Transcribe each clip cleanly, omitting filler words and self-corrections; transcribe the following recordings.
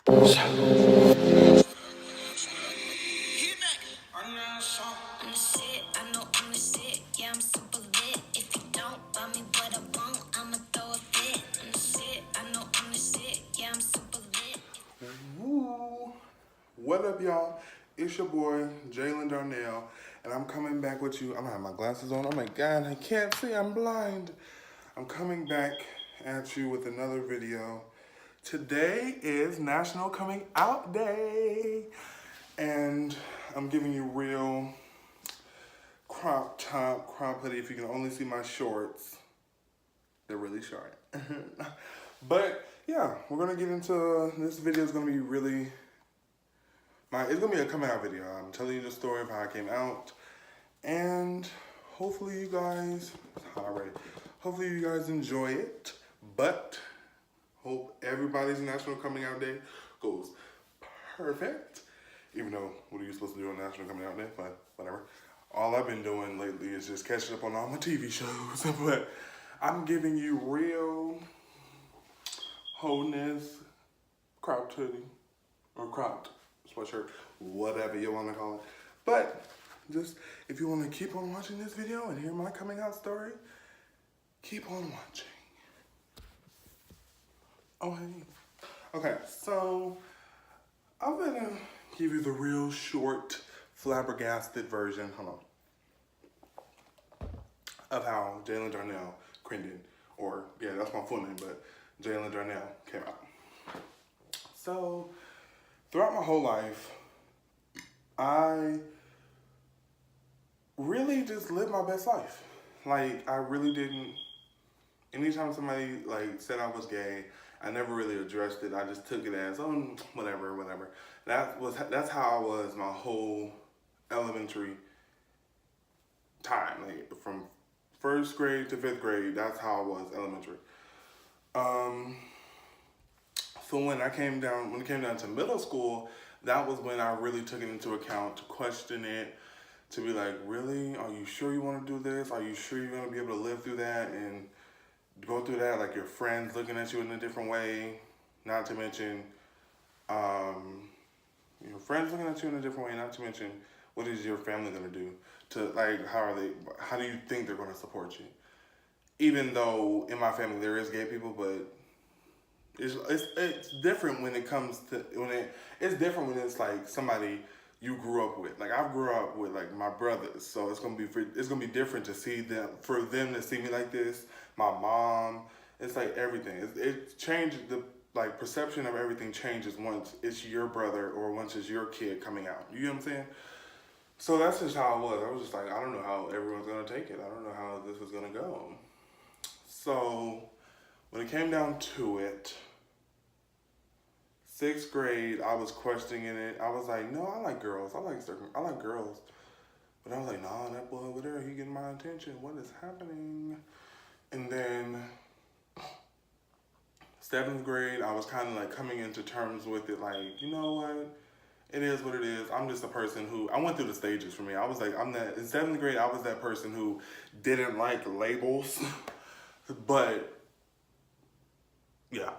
Woo! What up, y'all? It's your boy, Jalen Darnell, and I'm coming back with you. I'm gonna have my glasses on. Oh my god, I can't see, I'm blind. I'm coming back at you with another video. Today is National Coming Out Day, and I'm giving you real crop top, crop hoodie. If you can only see my shorts, they're really short. But yeah, we're gonna get into this video. Is gonna be really it's gonna be a coming out video. I'm telling you the story of how I came out, and hopefully you guys, hopefully you guys enjoy it. But hope everybody's National Coming Out Day goes perfect. Even though, what are you supposed to do on National Coming Out Day? But whatever. All I've been doing lately is just catching up on all my TV shows. But I'm giving you real wholeness, cropped hoodie, or cropped sweatshirt, whatever you want to call it. But just, if you want to keep on watching this video and hear my coming out story, keep on watching. Oh, hey. Okay, so I'm gonna give you the real short, flabbergasted version, of how Jalen Darnell Crendon, or yeah, that's my full name, but Jalen Darnell came out. So, throughout my whole life, I really just lived my best life. Like, I really didn't, anytime somebody like said I was gay, I never really addressed it. I just took it as, oh, whatever. That's how I was my whole elementary time. Like, from first grade to fifth grade, that's how I was elementary. So when it came down to middle school, that was when I really took it into account to question it, to be like, really? Are you sure you want to do this? Are you sure you're going to be able to live through that and go through that? Like, your friends looking at you in a different way, not to mention, your friends looking at you in a different way, not to mention, what is your family going to do? To, like, how do you think they're going to support you? Even though in my family there is gay people, but it's different when it comes to, it's different when it's like somebody you grew up with. Like, I grew up with like my brothers, so it's gonna be different to see them, for them to see me like this. My mom, it's like everything. It changed, the like perception of everything changes once it's your brother or once it's your kid coming out. You know what I'm saying? So that's just how it was. I was just like, I don't know how everyone's gonna take it. I don't know how this is gonna go. So when it came down to it, sixth grade, I was questioning it. I was like, no, I like girls. I like girls. But I was like, nah, that boy over there, he getting my attention. What is happening? And then seventh grade, I was kind of like coming into terms with it. Like, you know what? It is what it is. I'm just a person who, I went through the stages for me. I was like, in seventh grade, I was that person who didn't like labels. But yeah,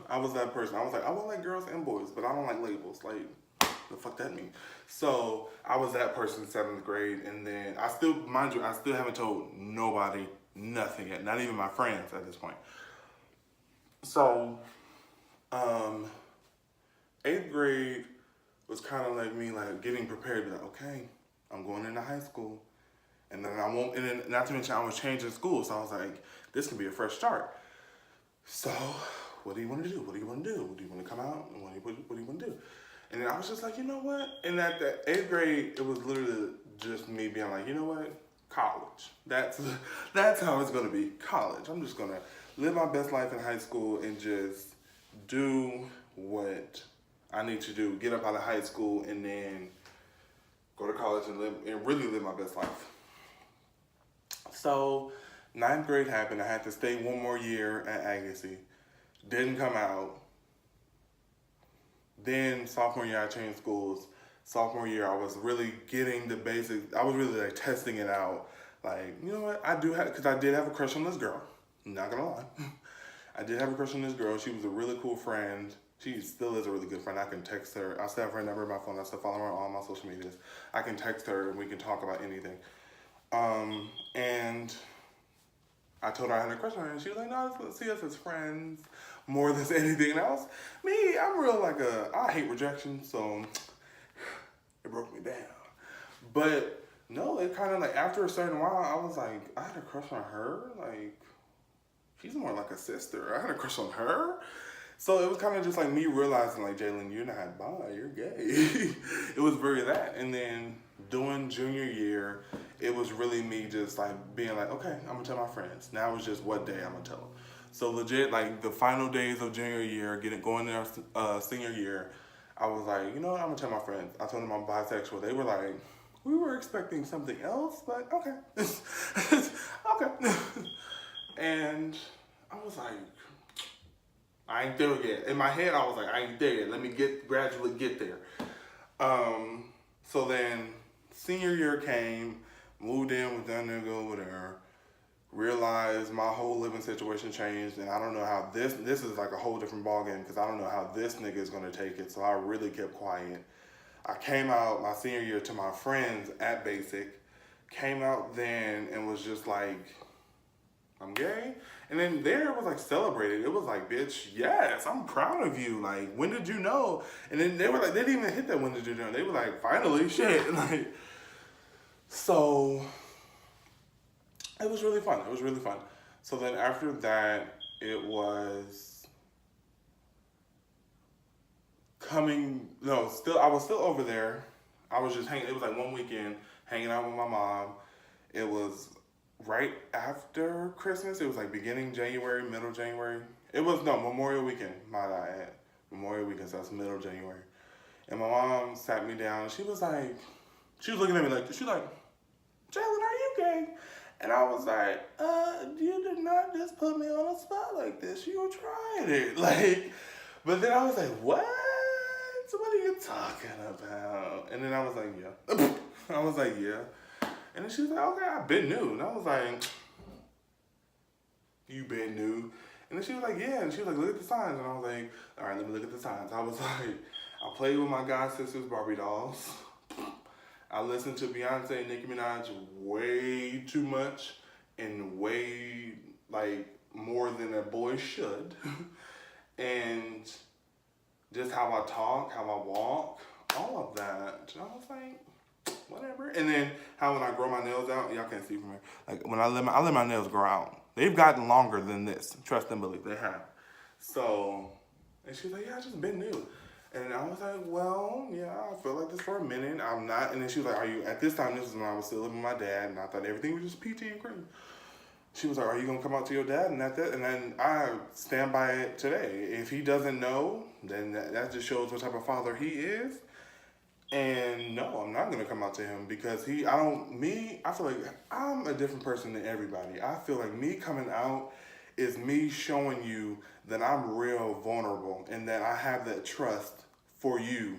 I was that person. I was like, I want like girls and boys, but I don't like labels. Like, the fuck that mean? So I was that person in seventh grade, and then I still haven't told nobody nothing yet, not even my friends at this point. So, eighth grade was kind of like me, like getting prepared to be like, okay, I'm going into high school, and then not to mention I was changing school, so I was like, this can be a fresh start. So, what do you want to do? What do you want to do? Do you want to come out? And what do you want to do? And then I was just like, you know what? And at the eighth grade, it was literally just me being like, you know what? College. That's how it's gonna be. College. I'm just gonna live my best life in high school and just do what I need to do. Get up out of high school and then go to college and really live my best life. So, ninth grade happened. I had to stay one more year at Agassiz. Didn't come out. Then sophomore year, I changed schools. Sophomore year, I was really getting the basics. I was really like testing it out. Like, you know what? Because I did have a crush on this girl. I'm not gonna lie. I did have a crush on this girl. She was a really cool friend. She still is a really good friend. I can text her. I still have her number in my phone. I still follow her on all my social medias. I can text her and we can talk about anything. And I told her I had a crush on her, and she was like, "No, let's see us as friends more than anything." And I was me. I'm real like I hate rejection, so it broke me down. But no, it kind of like after a certain while, I was like, I had a crush on her. Like she's more like a sister. I had a crush on her. So it was kind of just like me realizing, like, Jalen, you're not bi, you're gay. It was very that. And then doing junior year, it was really me just like being like, okay, I'm gonna tell my friends. Now it's just what day I'm gonna tell them. So legit, like the final days of junior year, going there senior year, I was like, you know what, I'm gonna tell my friends. I told them I'm bisexual. They were like, we were expecting something else, but okay. Okay. And I was like, I ain't there yet. In my head, I was like, I ain't there yet. Let me gradually get there. So then senior year came, moved in with that nigga over there, realized my whole living situation changed, and I don't know how this is like a whole different ballgame because I don't know how this nigga is gonna take it. So I really kept quiet. I came out my senior year to my friends at Basic, came out then and was just like, I'm gay. And then there it was like celebrated. It was like, bitch, yes, I'm proud of you. Like, when did you know? And then they were like, they didn't even hit that when did you know. They were like, finally, shit. Like, so it was really fun. It was really fun. So then after that, it was I was still over there. I was just hanging, it was like one weekend, hanging out with my mom. It was right after Christmas. It was like beginning January, middle January. It was, no, Memorial Weekend, might I add. Memorial Weekend, so that's middle January. And my mom sat me down and she was looking at me like, she's like, Jalen, are you gay? And I was like, you did not just put me on a spot like this. You tried it. Like, but then I was like, what? What are you talking about? And then I was like, yeah. I was like, yeah. And then she was like, okay, I've been new. And I was like, you been new? And then she was like, yeah. And she was like, look at the signs. And I was like, all right, let me look at the signs. I was like, I played with my god sister's Barbie dolls. I listened to Beyonce and Nicki Minaj way too much and way, like, more than a boy should. And just how I talk, how I walk, all of that. And I was like, whatever. And then how when I grow my nails out, y'all can't see from here. Like when I let my nails grow out. They've gotten longer than this. Trust and believe, they have. So, and she was like, yeah, I just been new. And I was like, well, yeah, I feel like this for a minute. I'm not. And then she was like, are you, at this time, this is when I was still living with my dad, and I thought everything was just peachy and cream. She was like, are you going to come out to your dad? And that's it. And then I stand by it today. If he doesn't know, then that just shows what type of father he is. And no, I'm not going to come out to him because I feel like I'm a different person than everybody. I feel like me coming out is me showing you that I'm real vulnerable and that I have that trust for you,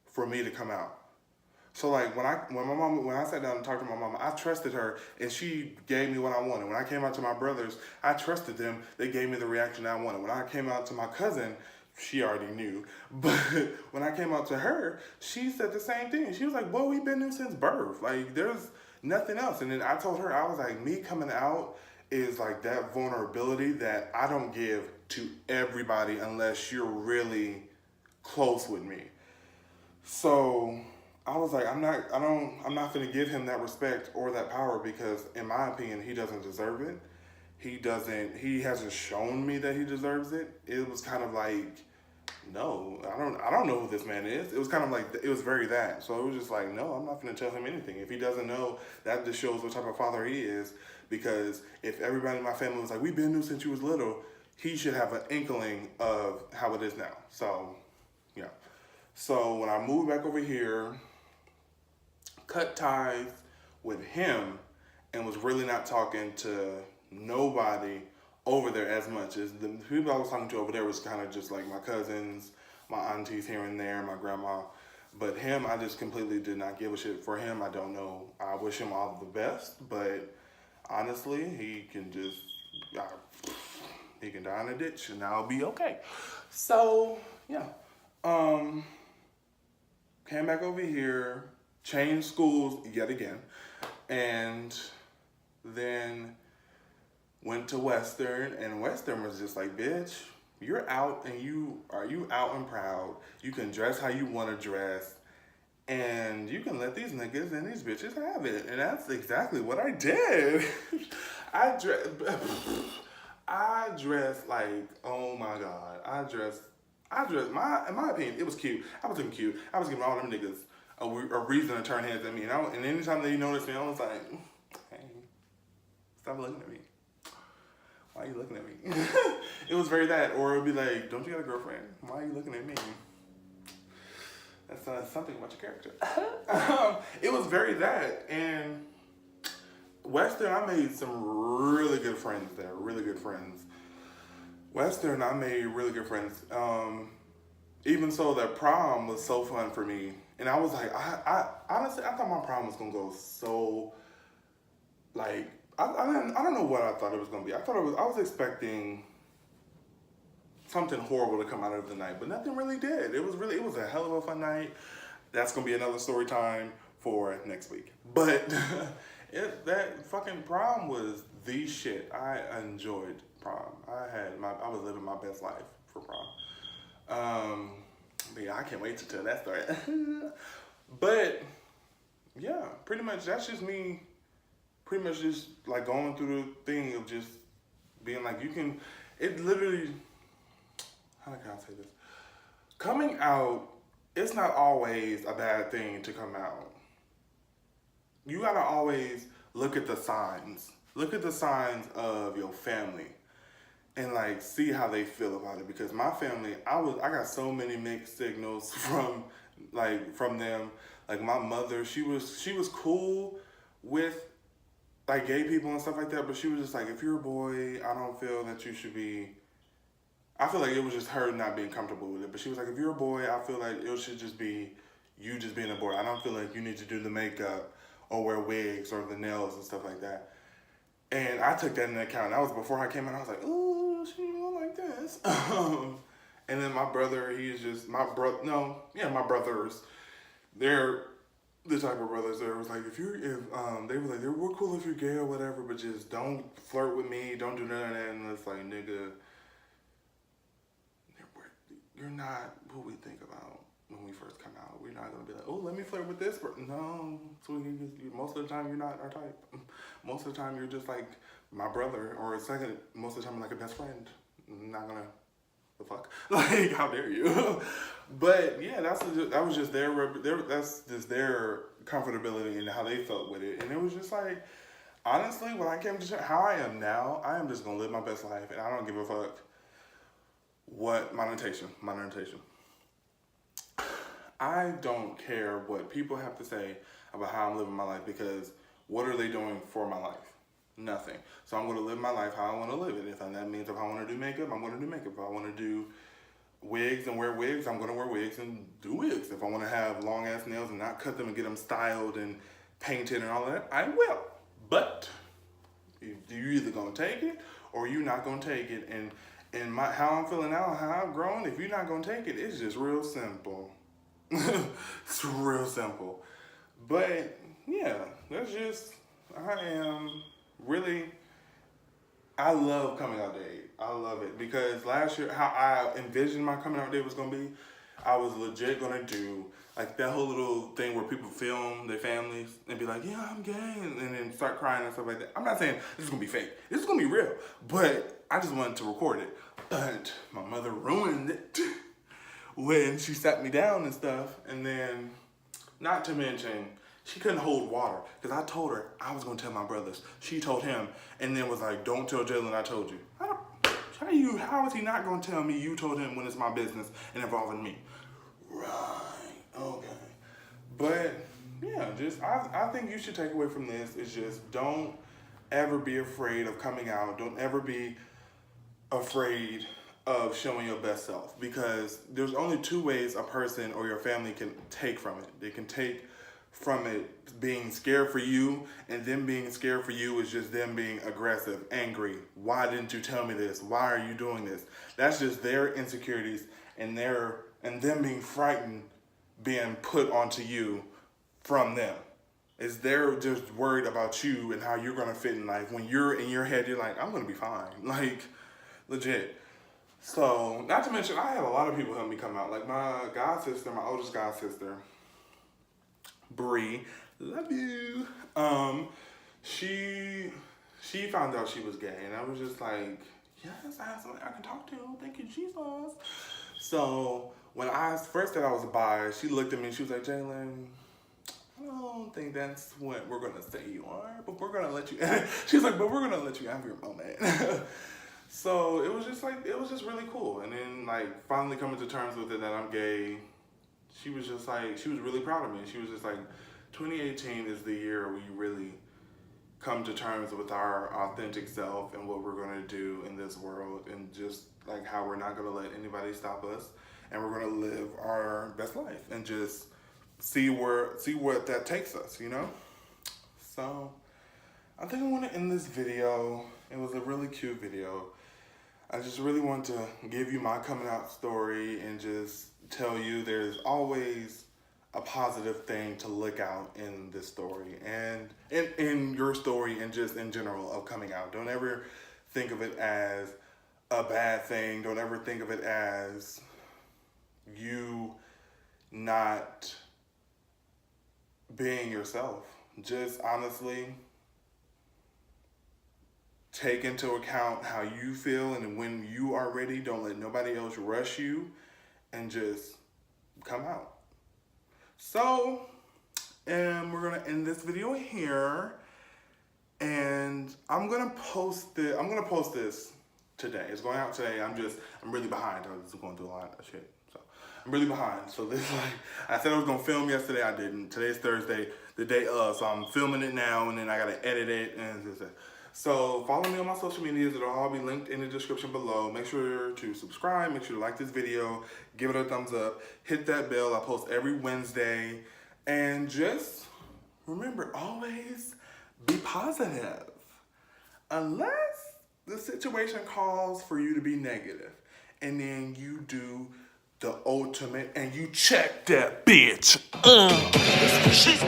for me to come out. So like when I sat down and talked to my mama, I trusted her and she gave me what I wanted. When I came out to my brothers, I trusted them. They gave me the reaction I wanted. When I came out to my cousin, she already knew. But when I came out to her, she said the same thing. She was like, boy, we've been new since birth. Like there's nothing else. And then I told her, I was like, me coming out is like that vulnerability that I don't give to everybody unless you're really close with me. So I was like, I'm not gonna give him that respect or that power because in my opinion, he doesn't deserve it. He hasn't shown me that he deserves it. It was kind of like, no, I don't know who this man is. It was kind of like, it was very that. So it was just like, no, I'm not gonna tell him anything. If he doesn't know, that just shows what type of father he is. Because if everybody in my family was like, we've been new since you was little, he should have an inkling of how it is now. So, yeah. So when I moved back over here, cut ties with him and was really not talking to nobody over there as much as the people I was talking to over there was kind of just like my cousins, my aunties here and there, my grandma. But him, I just completely did not give a shit for him. I don't know. I wish him all the best, but honestly, he can just He can die in a ditch and I'll be okay. So, yeah. Um, Came back over here, changed schools yet again, and then went to Western, and Western was just like, bitch, you're out and you out and proud. You can dress how you want to dress, and you can let these niggas and these bitches have it. And that's exactly what I did. I dressed like, oh my God. In my opinion, it was cute. I was looking cute. I was giving all them niggas a reason to turn heads at me. And anytime they noticed me, I was like, hey, stop looking at me. Why are you looking at me? It was very that. Or it would be like, don't you got a girlfriend? Why are you looking at me? That's something about your character. It was very that. And Western, I made some really good friends there. Really good friends. Western, I made really good friends. Even so, that prom was so fun for me. And I was like, I honestly, I thought my prom was going to go so, like, I don't know what I thought it was going to be. I was expecting something horrible to come out of the night, but nothing really did. It was a hell of a fun night. That's going to be another story time for next week. But that fucking prom was the shit. I enjoyed prom. I was living my best life for prom. But yeah, I can't wait to tell that story. But yeah, pretty much that's just me. Pretty much just like going through the thing of just being like, it literally, how can I say this? Coming out, it's not always a bad thing to come out. You gotta always look at the signs. Look at the signs of your family and like see how they feel about it. Because my family, I got so many mixed signals from them. Like my mother, she was cool with like gay people and stuff like that, but she was just like, if you're a boy, I don't feel that you should be. I feel like it was just her not being comfortable with it. But she was like, if you're a boy, I feel like it should just be you just being a boy. I don't feel like you need to do the makeup or wear wigs or the nails and stuff like that. And I took that into account. That was before I came in. I was like, oh, she don't like this. And then my brother, my brothers, they're the type of brothers that was like, they were like, we're cool if you're gay or whatever, but just don't flirt with me, don't do none of that. And it's like, nigga, you're not who we think about when we first come out. We're not gonna be like, oh, let me flirt with this person. No, most of the time you're not our type. Most of the time you're just like my brother, or most of the time you're like a best friend. I'm not gonna, the fuck, like how dare you? But yeah, that was just that's just their comfortability and how they felt with it, and it was just like, honestly, when I came to how I am now, I am just gonna live my best life, and I don't give a fuck what my notation. I don't care what people have to say about how I'm living my life, because what are they doing for my life? Nothing. So I'm going to live my life how I want to live it. That means if I want to do makeup, I'm going to do makeup. If I want to do wigs and wear wigs, I'm going to wear wigs and do wigs. If I want to have long ass nails and not cut them and get them styled and painted and all that, I will. But you're either going to take it or you're not going to take it. And how I'm feeling now, how I've grown, if you're not going to take it, it's just real simple. It's real simple. But yeah, I love coming out day. I love it because last year, how I envisioned my coming out day was gonna be, I was legit gonna do like that whole little thing where people film their families and be like, yeah, I'm gay, and then start crying and stuff like that. I'm not saying this is gonna be fake. This is gonna be real, but I just wanted to record it. But my mother ruined it when she sat me down and stuff, and then, not to mention, she couldn't hold water, because I told her I was going to tell my brothers. She told him, and then was like, don't tell Jalen I told you. How is he not going to tell me you told him when it's my business and involving me? Right, okay. But, yeah, I think you should take away from this is just don't ever be afraid of coming out. Don't ever be afraid of showing your best self, because there's only two ways a person or your family can take from it. They can take from it being scared for you, and them being scared for you is just them being aggressive, angry. Why didn't you tell me this? Why are you doing this? That's just their insecurities and them being frightened being put onto you from them. Is they're just worried about you and how you're gonna fit in life. When you're in your head, you're like, I'm gonna be fine. Like, legit. So, not to mention, I had a lot of people help me come out. Like my god sister, my oldest god sister, Bree, love you. She found out she was gay, and I was just like, yes, I have somebody I can talk to. Thank you, Jesus. So when I first said I was bi, she looked at me and she was like, Jalen, I don't think that's what we're gonna say you are, but we're gonna let you. She's like, but we're gonna let you have your moment. So it was just really cool. And then like finally coming to terms with it that I'm gay, she was really proud of me. She was just like, 2018 is the year we really come to terms with our authentic self and what we're gonna do in this world, and just like how we're not gonna let anybody stop us, and we're gonna live our best life and just see what that takes us, you know? So I think I want to end this video. It was a really cute video. I just really want to give you my coming out story and just tell you there's always a positive thing to look out in this story and in your story and just in general of coming out. Don't ever think of it as a bad thing. Don't ever think of it as you not being yourself. Just honestly take into account how you feel, and when you are ready, don't let nobody else rush you, and just come out. So, and we're gonna end this video here, and I'm gonna post this today. It's going out today. I'm really behind. I was going through a lot of shit. I'm really behind. So this, like, I said I was gonna film yesterday, I didn't. Today's Thursday, the day of, so I'm filming it now, and then I gotta edit it, and so follow me on my social medias. It'll all be linked in the description below. Make sure to subscribe, make sure to like this video, give it a thumbs up, hit that bell. I post every Wednesday, and just remember, always be positive. Unless the situation calls for you to be negative, and then you do the ultimate and you check that bitch. She's